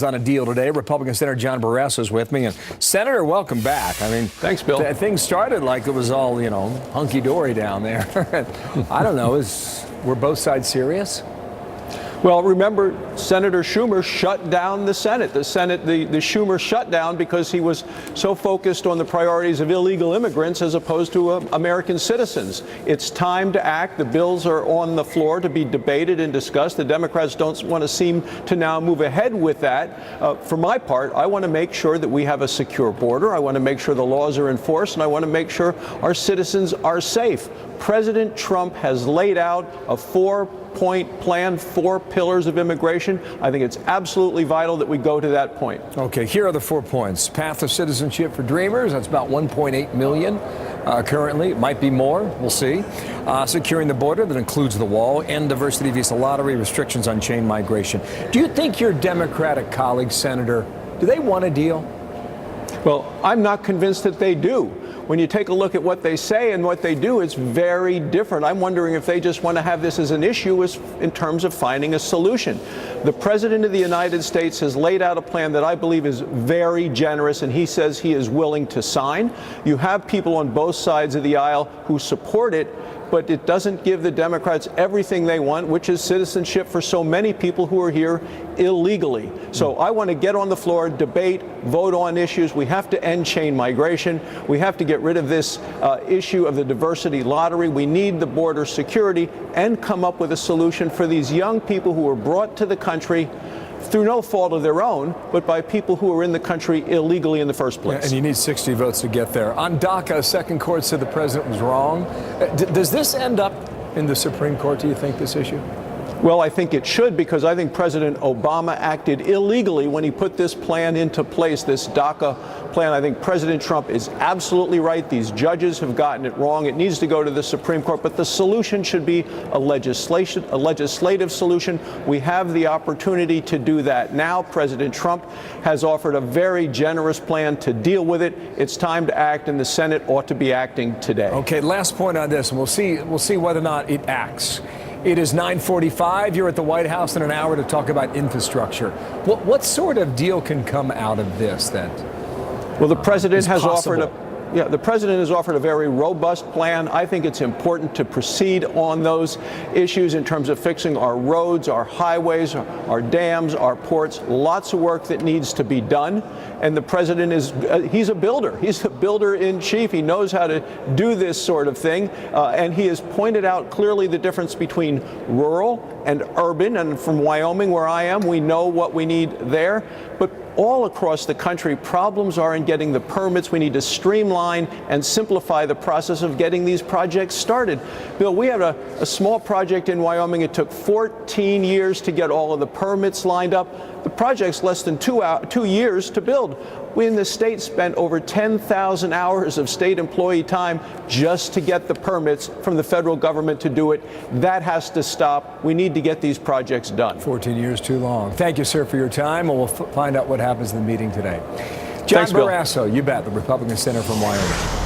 On a deal today. Republican Senator John Barrasso is with me. And Senator, welcome back. I mean, thanks, Bill. Things started like it was all, hunky-dory down there. I don't know. Were both sides serious? Well, remember, Senator Schumer shut down the Senate. The Schumer shut down because he was so focused on the priorities of illegal immigrants as opposed to American citizens. It's time to act. The bills are on the floor to be debated and discussed. The Democrats don't want to seem to now move ahead with that. For my part, I want to make sure that we have a secure border. I want to make sure the laws are enforced, and I want to make sure our citizens are safe. President Trump has laid out a four-point plan, 4 pillars of immigration. I think it's absolutely vital that we go to that point. Okay, here are the 4 points. Path of citizenship for dreamers. That's about 1.8 million currently. It might be more. We'll see. Securing the border. That includes the wall. End diversity visa lottery. Restrictions on chain migration. Do you think your Democratic colleagues, Senator, do they want a deal? Well, I'm not convinced that they do. When you take a look at what they say and what they do, it's very different. I'm wondering if they just want to have this as an issue in terms of finding a solution. The President of the United States has laid out a plan that I believe is very generous, and he says he is willing to sign. You have people on both sides of the aisle who support it, but it doesn't give the Democrats everything they want, which is citizenship for so many people who are here illegally. So I want to get on the floor, debate, vote on issues. We have to end chain migration. We have to get rid of this issue of the diversity lottery. We need the border security and come up with a solution for these young people who were brought to the country through no fault of their own, but by people who are in the country illegally in the first place. And you need 60 votes to get there. On DACA, second court said the president was wrong. Does this end up in the Supreme Court, do you think, this issue? Well, I think it should, because I think President Obama acted illegally when he put this plan into place, this DACA plan. I think President Trump is absolutely right. These judges have gotten it wrong. It needs to go to the Supreme Court, but the solution should be a legislative solution. We have the opportunity to do that now. President Trump has offered a very generous plan to deal with it. It's time to act, and the Senate ought to be acting today. Okay, last point on this, and we'll see whether or not it acts. It is 9:45. You're at the White House in an hour to talk about infrastructure. What sort of deal can come out of this that? Well, the president has possible? offered the president has offered a very robust plan. I think it's important to proceed on those issues in terms of fixing our roads, our highways, our dams, our ports. Lots of work that needs to be done. And the president he's a builder. He's a builder in chief. He knows how to do this sort of thing. And he has pointed out clearly the difference between rural and urban. And from Wyoming, where I am, we know what we need there. But all across the country, problems are in getting the permits. We need to streamline and simplify the process of getting these projects started. Bill, we have a small project in Wyoming. It took 14 years to get all of the permits lined up. The project's less than 2 years to build. We in the state spent over 10,000 hours of state employee time just to get the permits from the federal government to do it. That has to stop. We need to get these projects done. 14 years too long. Thank you, sir, for your time, and we'll find out what happens in the meeting today. John Barrasso, you bet, the Republican Senator from Wyoming.